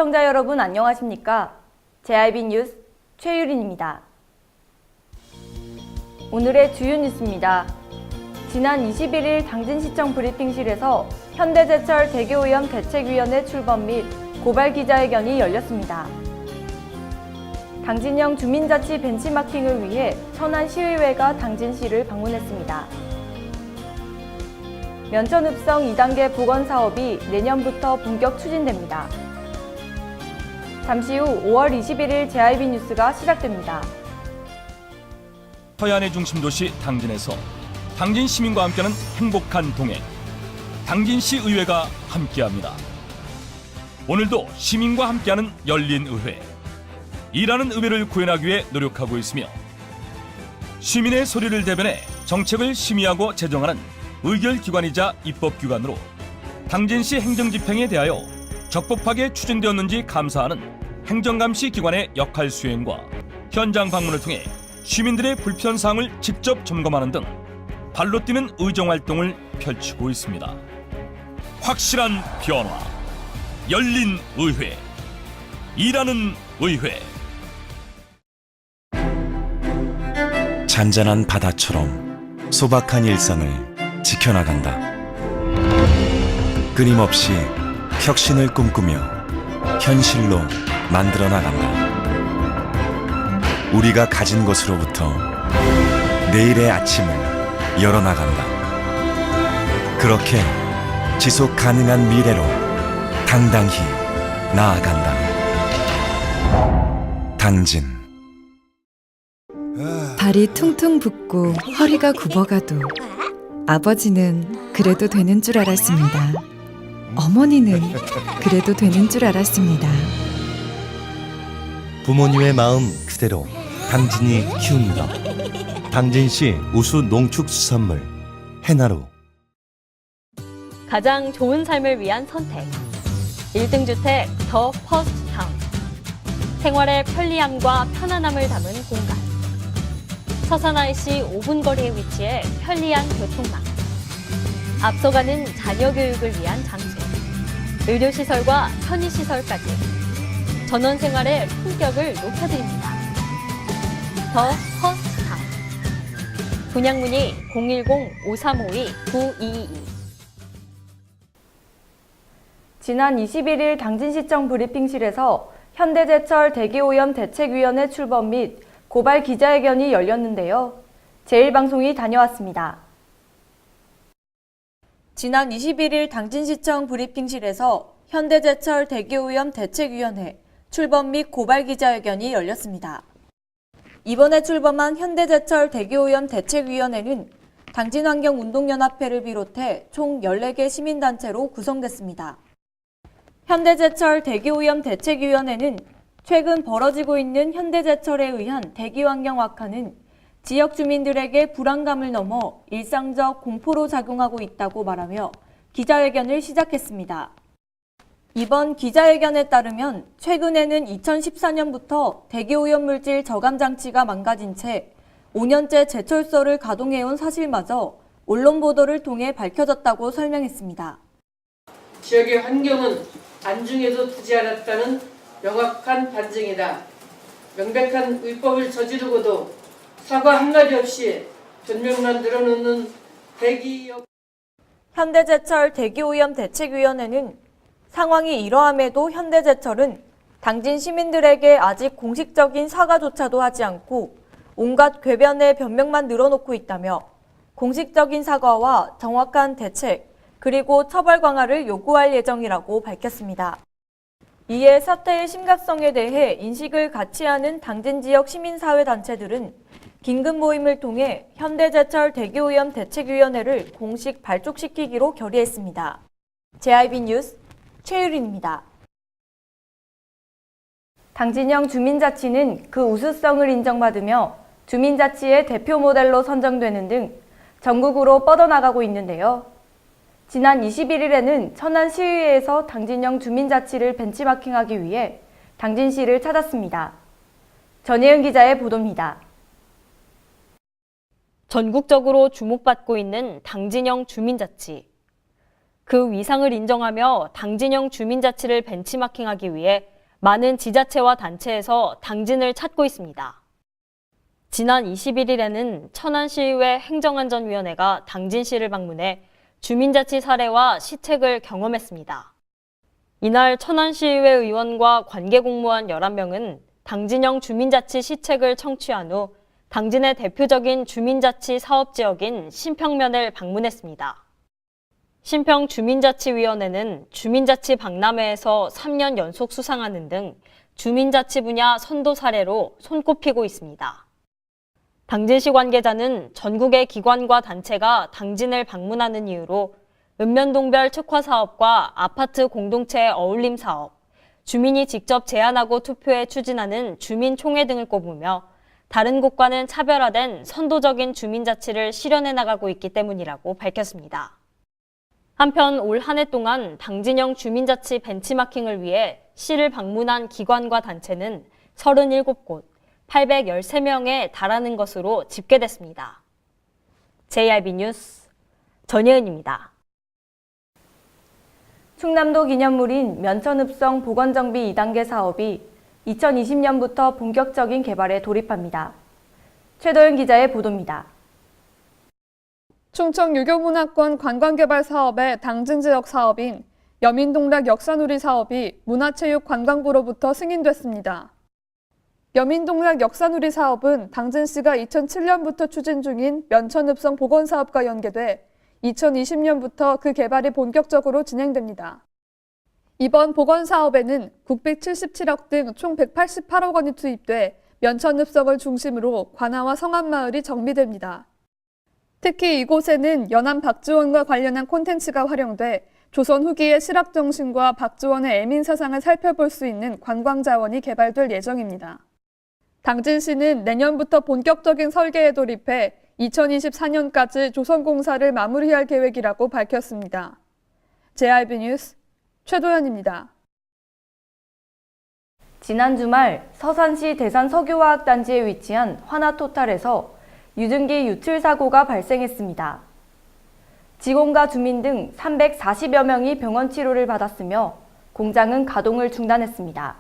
시청자 여러분 안녕하십니까? JIB 뉴스 최유린입니다. 오늘의 주요 뉴스입니다. 지난 21일 당진시청 브리핑실에서 현대제철 대기오염 대책위원회 출범 및 고발 기자회견이 열렸습니다. 당진형 주민자치 벤치마킹을 위해 천안시의회가 당진시를 방문했습니다. 면천읍성 2단계 복원사업이 내년부터 본격 추진됩니다. 잠시 후 5월 21일 JIB 뉴스가 시작됩니다. 서해안의 중심도시 당진에서 당진 시민과 함께하는 행복한 동행, 당진시 의회가 함께합니다. 오늘도 시민과 함께하는 열린 의회, 일하는 의회를 구현하기 위해 노력하고 있으며 시민의 소리를 대변해 정책을 심의하고 제정하는 의결기관이자 입법기관으로 당진시 행정집행에 대하여 적법하게 추진되었는지 감사하는 행정감시 기관의 역할 수행과 현장 방문을 통해 시민들의 불편사항을 직접 점검하는 등 발로 뛰는 의정활동을 펼치고 있습니다. 확실한 변화, 열린 의회, 일하는 의회. 잔잔한 바다처럼 소박한 일상을 지켜나간다. 끊임없이 혁신을 꿈꾸며 현실로 만들어 나간다. 우리가 가진 것으로부터 내일의 아침을 열어나간다. 그렇게 지속 가능한 미래로 당당히 나아간다. 당진. 발이 퉁퉁 붓고 허리가 굽어가도 아버지는 그래도 되는 줄 알았습니다. 어머니는 그래도 되는 줄 알았습니다. 부모님의 마음 그대로 당진이 키웁니다. 당진시 우수 농축수산물 해나루. 가장 좋은 삶을 위한 선택. 1등 주택 더 퍼스트 타운. 생활의 편리함과 편안함을 담은 공간. 서산 IC 5분 거리에 위치해 편리한 교통망. 앞서가는 자녀 교육을 위한 장치. 의료시설과 편의시설까지. 전원 생활의 품격을 높여드립니다. 더 퍼스트 타운. 분양문의 010-5352-9222. 지난 21일 당진시청 브리핑실에서 현대제철 대기오염 대책위원회 출범 및 고발 기자회견이 열렸는데요. 제1방송이 다녀왔습니다. 지난 21일 당진시청 브리핑실에서 현대제철 대기오염 대책위원회 출범 및 고발 기자회견이 열렸습니다. 이번에 출범한 현대제철 대기오염 대책위원회는 당진환경운동연합회를 비롯해 총 14개 시민단체로 구성됐습니다. 현대제철 대기오염 대책위원회는 최근 벌어지고 있는 현대제철에 의한 대기환경 악화는 지역 주민들에게 불안감을 넘어 일상적 공포로 작용하고 있다고 말하며 기자회견을 시작했습니다. 이번 기자회견에 따르면 최근에는 2014년부터 대기오염물질 저감장치가 망가진 채 5년째 제철소를 가동해온 사실마저 언론 보도를 통해 밝혀졌다고 설명했습니다. 지역의 환경은 안중에도 두지 않았다는 명확한 반증이다. 명백한 위법을 저지르고도 사과 한마디 없이 변명만 늘어놓는 대기업. 현대제철 대기오염 대책위원회는 상황이 이러함에도 현대제철은 당진 시민들에게 아직 공식적인 사과조차도 하지 않고 온갖 궤변의 변명만 늘어놓고 있다며 공식적인 사과와 정확한 대책 그리고 처벌 강화를 요구할 예정이라고 밝혔습니다. 이에 사태의 심각성에 대해 인식을 같이 하는 당진 지역 시민사회단체들은 긴급 모임을 통해 현대제철 대기오염 대책위원회를 공식 발족시키기로 결의했습니다. JIB 뉴스 최유린입니다. 당진형 주민자치는 그 우수성을 인정받으며 주민자치의 대표 모델로 선정되는 등 전국으로 뻗어나가고 있는데요. 지난 21일에는 천안시의회에서 당진형 주민자치를 벤치마킹하기 위해 당진시를 찾았습니다. 전예은 기자의 보도입니다. 전국적으로 주목받고 있는 당진형 주민자치. 그 위상을 인정하며 당진형 주민자치를 벤치마킹하기 위해 많은 지자체와 단체에서 당진을 찾고 있습니다. 지난 21일에는 천안시의회 행정안전위원회가 당진시를 방문해 주민자치 사례와 시책을 경험했습니다. 이날 천안시의회 의원과 관계공무원 11명은 당진형 주민자치 시책을 청취한 후 당진의 대표적인 주민자치 사업지역인 신평면을 방문했습니다. 신평 주민자치위원회는 주민자치 박람회에서 3년 연속 수상하는 등 주민자치 분야 선도 사례로 손꼽히고 있습니다. 당진시 관계자는 전국의 기관과 단체가 당진을 방문하는 이유로 읍면동별 특화 사업과 아파트 공동체 어울림 사업, 주민이 직접 제안하고 투표해 추진하는 주민총회 등을 꼽으며 다른 곳과는 차별화된 선도적인 주민자치를 실현해 나가고 있기 때문이라고 밝혔습니다. 한편 올 한 해 동안 당진형 주민자치 벤치마킹을 위해 시를 방문한 기관과 단체는 37곳, 813명에 달하는 것으로 집계됐습니다. JRB 뉴스 전예은입니다. 충남도 기념물인 면천읍성 복원정비 2단계 사업이 2020년부터 본격적인 개발에 돌입합니다. 최도연 기자의 보도입니다. 충청 유교문화권 관광개발 사업의 당진지역 사업인 여민동락 역사누리 사업이 문화체육관광부로부터 승인됐습니다. 여민동락 역사누리 사업은 당진시가 2007년부터 추진 중인 면천읍성 복원사업과 연계돼 2020년부터 그 개발이 본격적으로 진행됩니다. 이번 복원사업에는 국비 77억 등 총 188억 원이 투입돼 면천읍성을 중심으로 관아와 성안마을이 정비됩니다. 특히 이곳에는 연안 박주원과 관련한 콘텐츠가 활용돼 조선 후기의 실학 정신과 박주원의 애민 사상을 살펴볼 수 있는 관광 자원이 개발될 예정입니다. 당진시는 내년부터 본격적인 설계에 돌입해 2024년까지 조선공사를 마무리할 계획이라고 밝혔습니다. JRB 뉴스 최도연입니다. 지난 주말 서산시 대산 석유화학단지에 위치한 화나토탈에서 유증기 유출 사고가 발생했습니다. 직원과 주민 등 340여 명이 병원 치료를 받았으며 공장은 가동을 중단했습니다.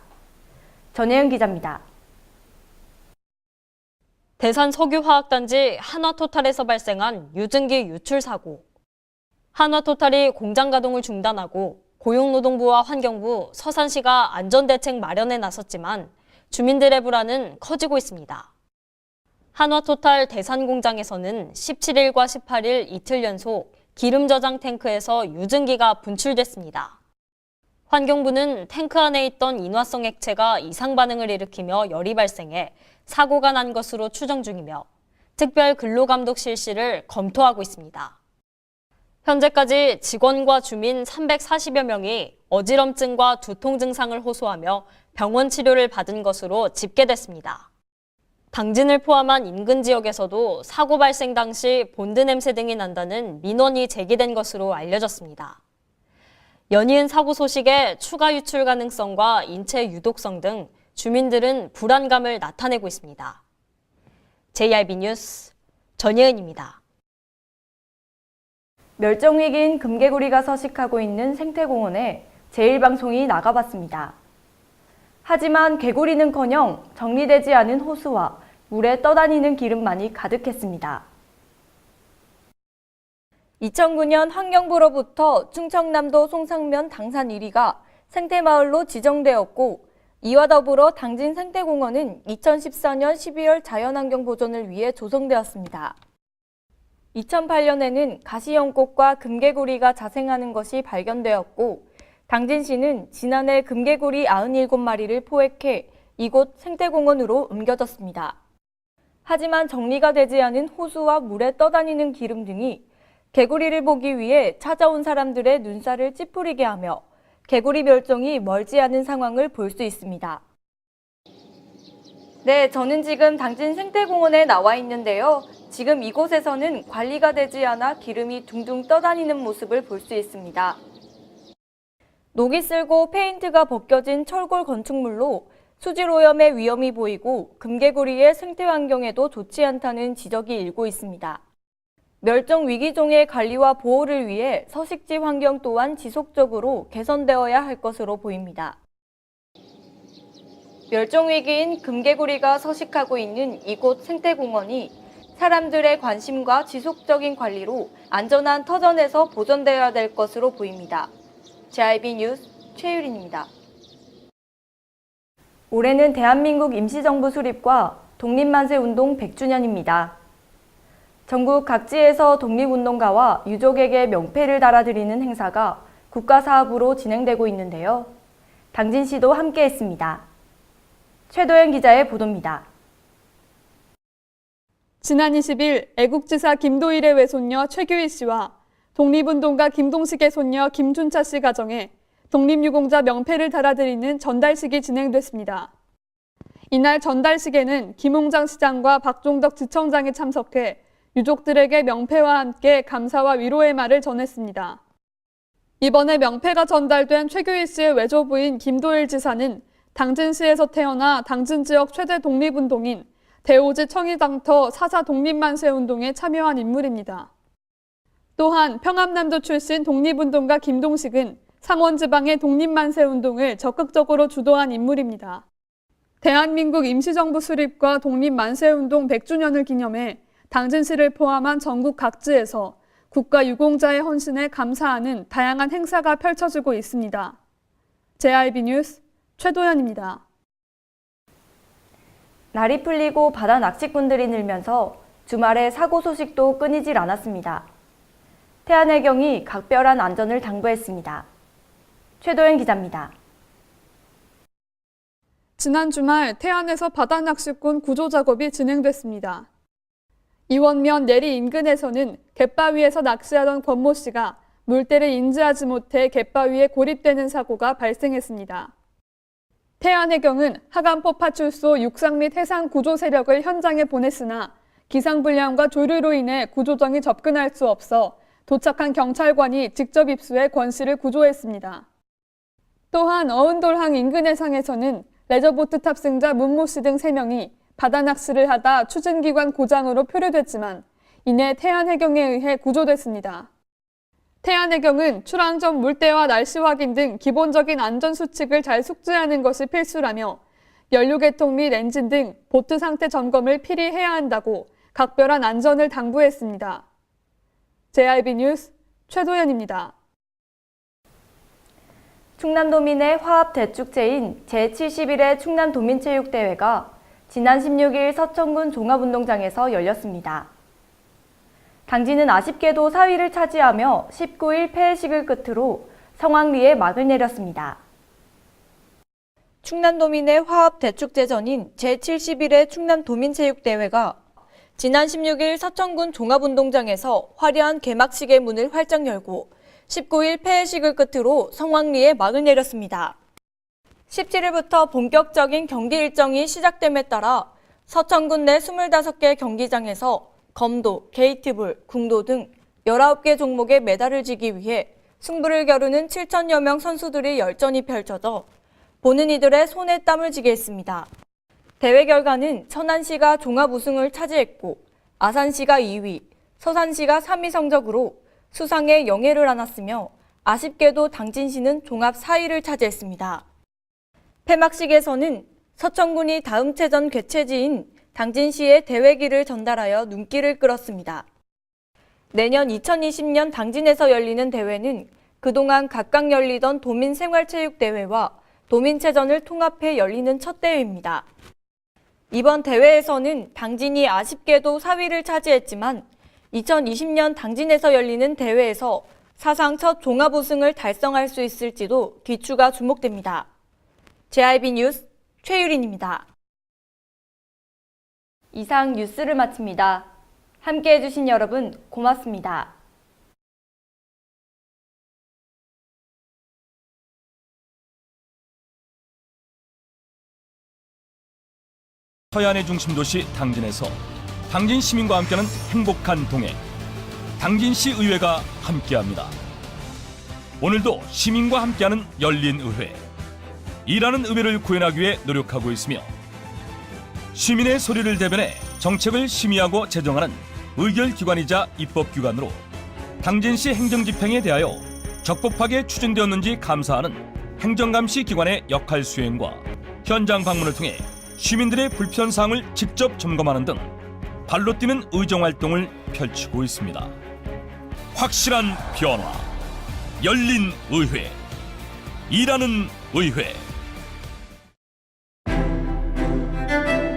전혜연 기자입니다. 대산 석유화학단지 한화토탈에서 발생한 유증기 유출 사고. 한화토탈이 공장 가동을 중단하고 고용노동부와 환경부, 서산시가 안전대책 마련에 나섰지만 주민들의 불안은 커지고 있습니다. 한화토탈 대산 공장에서는 17일과 18일 이틀 연속 기름 저장 탱크에서 유증기가 분출됐습니다. 환경부는 탱크 안에 있던 인화성 액체가 이상 반응을 일으키며 열이 발생해 사고가 난 것으로 추정 중이며 특별 근로감독 실시를 검토하고 있습니다. 현재까지 직원과 주민 340여 명이 어지럼증과 두통 증상을 호소하며 병원 치료를 받은 것으로 집계됐습니다. 당진을 포함한 인근 지역에서도 사고 발생 당시 본드 냄새 등이 난다는 민원이 제기된 것으로 알려졌습니다. 연이은 사고 소식에 추가 유출 가능성과 인체 유독성 등 주민들은 불안감을 나타내고 있습니다. JRB 뉴스 전예은입니다. 멸종위기인 금개구리가 서식하고 있는 생태공원에 제1방송이 나가봤습니다. 하지만 개구리는커녕 정리되지 않은 호수와 물에 떠다니는 기름만이 가득했습니다. 2009년 환경부로부터 충청남도 송상면 당산 1위가 생태마을로 지정되었고 이와 더불어 당진 생태공원은 2014년 12월 자연환경 보존을 위해 조성되었습니다. 2008년에는 가시연꽃과 금개구리가 자생하는 것이 발견되었고 당진시는 지난해 금개구리 97마리를 포획해 이곳 생태공원으로 옮겨졌습니다. 하지만 정리가 되지 않은 호수와 물에 떠다니는 기름 등이 개구리를 보기 위해 찾아온 사람들의 눈살을 찌푸리게 하며 개구리 멸종이 멀지 않은 상황을 볼 수 있습니다. 네, 저는 지금 당진 생태공원에 나와 있는데요. 지금 이곳에서는 관리가 되지 않아 기름이 둥둥 떠다니는 모습을 볼 수 있습니다. 녹이 슬고 페인트가 벗겨진 철골 건축물로 수질오염의 위험이 보이고 금개구리의 생태 환경에도 좋지 않다는 지적이 일고 있습니다. 멸종 위기종의 관리와 보호를 위해 서식지 환경 또한 지속적으로 개선되어야 할 것으로 보입니다. 멸종 위기인 금개구리가 서식하고 있는 이곳 생태공원이 사람들의 관심과 지속적인 관리로 안전한 터전에서 보존되어야 될 것으로 보입니다. JIB 뉴스 최유린입니다. 올해는 대한민국 임시정부 수립과 독립만세운동 100주년입니다. 전국 각지에서 독립운동가와 유족에게 명패를 달아드리는 행사가 국가사업으로 진행되고 있는데요. 당진시도 함께했습니다. 최도연 기자의 보도입니다. 지난 20일 애국지사 김도일의 외손녀 최규희 씨와 독립운동가 김동식의 손녀 김준차 씨 가정에 독립유공자 명패를 달아드리는 전달식이 진행됐습니다. 이날 전달식에는 김홍장 시장과 박종덕 지청장이 참석해 유족들에게 명패와 함께 감사와 위로의 말을 전했습니다. 이번에 명패가 전달된 최규희 씨의 외조부인 김도일 지사는 당진시에서 태어나 당진 지역 최대 독립운동인 대오지 청이당터 4.4 독립만세운동에 참여한 인물입니다. 또한 평암남도 출신 독립운동가 김동식은 상원지방의 독립만세운동을 적극적으로 주도한 인물입니다. 대한민국 임시정부 수립과 독립만세운동 100주년을 기념해 당진시를 포함한 전국 각지에서 국가 유공자의 헌신에 감사하는 다양한 행사가 펼쳐지고 있습니다. JIB 뉴스 최도연입니다. 날이 풀리고 바다 낚시꾼들이 늘면서 주말에 사고 소식도 끊이질 않았습니다. 태안해경이 각별한 안전을 당부했습니다. 최도연 기자입니다. 지난 주말 태안에서 바다 낚시꾼 구조 작업이 진행됐습니다. 이원면 내리 인근에서는 갯바위에서 낚시하던 권모 씨가 물때를 인지하지 못해 갯바위에 고립되는 사고가 발생했습니다. 태안해경은 하간포 파출소 육상 및 해상 구조 세력을 현장에 보냈으나 기상불량과 조류로 인해 구조정이 접근할 수 없어 도착한 경찰관이 직접 입수해 권 씨를 구조했습니다. 또한 어은돌항 인근 해상에서는 레저보트 탑승자 문모 씨 등 3명이 바다 낚시를 하다 추진기관 고장으로 표류됐지만 이내 태안해경에 의해 구조됐습니다. 태안해경은 출항 전 물때와 날씨 확인 등 기본적인 안전수칙을 잘 숙지하는 것이 필수라며 연료 개통 및 엔진 등 보트 상태 점검을 필히 해야 한다고 각별한 안전을 당부했습니다. JIB 뉴스 최도연입니다. 충남도민의 화합 대축제인 제71회 충남도민체육대회가 지난 16일 서천군 종합운동장에서 열렸습니다. 당진은 아쉽게도 4위를 차지하며 19일 패회식을 끝으로 성황리에 막을 내렸습니다. 충남도민의 화합 대축제전인 제71회 충남도민체육대회가 지난 16일 서천군 종합운동장에서 화려한 개막식의 문을 활짝 열고 19일 패회식을 끝으로 성황리에 막을 내렸습니다. 17일부터 본격적인 경기 일정이 시작됨에 따라 서천군 내 25개 경기장에서 검도, 게이트볼, 궁도 등 19개 종목의 메달을 지기 위해 승부를 겨루는 7천여 명 선수들이 열전이 펼쳐져 보는 이들의 손에 땀을 쥐게 했습니다. 대회 결과는 천안시가 종합 우승을 차지했고 아산시가 2위, 서산시가 3위 성적으로 수상에 영예를 안았으며 아쉽게도 당진시는 종합 4위를 차지했습니다. 폐막식에서는 서천군이 다음 체전 개최지인 당진시에 대회기를 전달하여 눈길을 끌었습니다. 내년 2020년 당진에서 열리는 대회는 그동안 각각 열리던 도민생활체육대회와 도민체전을 통합해 열리는 첫 대회입니다. 이번 대회에서는 당진이 아쉽게도 4위를 차지했지만 2020년 당진에서 열리는 대회에서 사상 첫 종합 우승을 달성할 수 있을지도 귀추가 주목됩니다. JIB 뉴스 최유린입니다. 이상 뉴스를 마칩니다. 함께해 주신 여러분 고맙습니다. 서해안의 중심 도시 당진에서 당진 시민과 함께하는 행복한 동행, 당진시 의회가 함께합니다. 오늘도 시민과 함께하는 열린 의회, 일하는 의회를 구현하기 위해 노력하고 있으며 시민의 소리를 대변해 정책을 심의하고 제정하는 의결기관이자 입법기관으로 당진시 행정집행에 대하여 적법하게 추진되었는지 감사하는 행정감시 기관의 역할 수행과 현장 방문을 통해 시민들의 불편사항을 직접 점검하는 등 발로 뛰는 의정활동을 펼치고 있습니다. 확실한 변화, 열린 의회, 일하는 의회.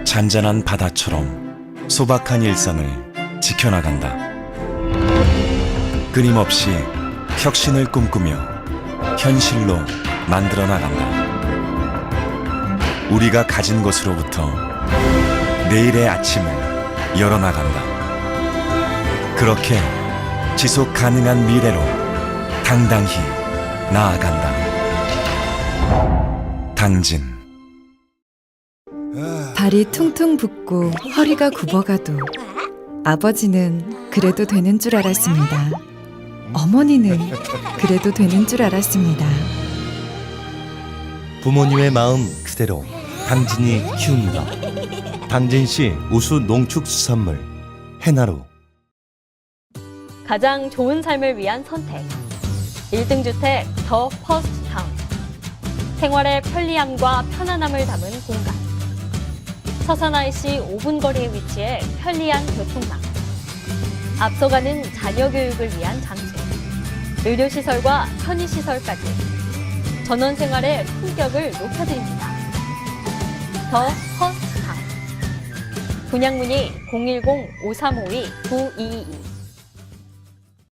잔잔한 바다처럼 소박한 일상을 지켜나간다. 끊임없이 혁신을 꿈꾸며 현실로 만들어 나간다. 우리가 가진 것으로부터 내일의 아침을 열어나간다. 그렇게 지속 가능한 미래로 당당히 나아간다. 당진. 발이 퉁퉁 붓고 허리가 굽어가도 아버지는 그래도 되는 줄 알았습니다. 어머니는 그래도 되는 줄 알았습니다. 부모님의 마음 그대로 당진이 키웁니다. 당진시 우수 농축수산물 해나루. 가장 좋은 삶을 위한 선택. 1등 주택 더 퍼스트 타운. 생활의 편리함과 편안함을 담은 공간. 서산 IC 5분 거리에 위치해 편리한 교통망. 앞서가는 자녀 교육을 위한 장소. 의료시설과 편의시설까지. 전원 생활의 품격을 높여드립니다. 더 퍼스트 타운. 분양 문의 010-5352-9222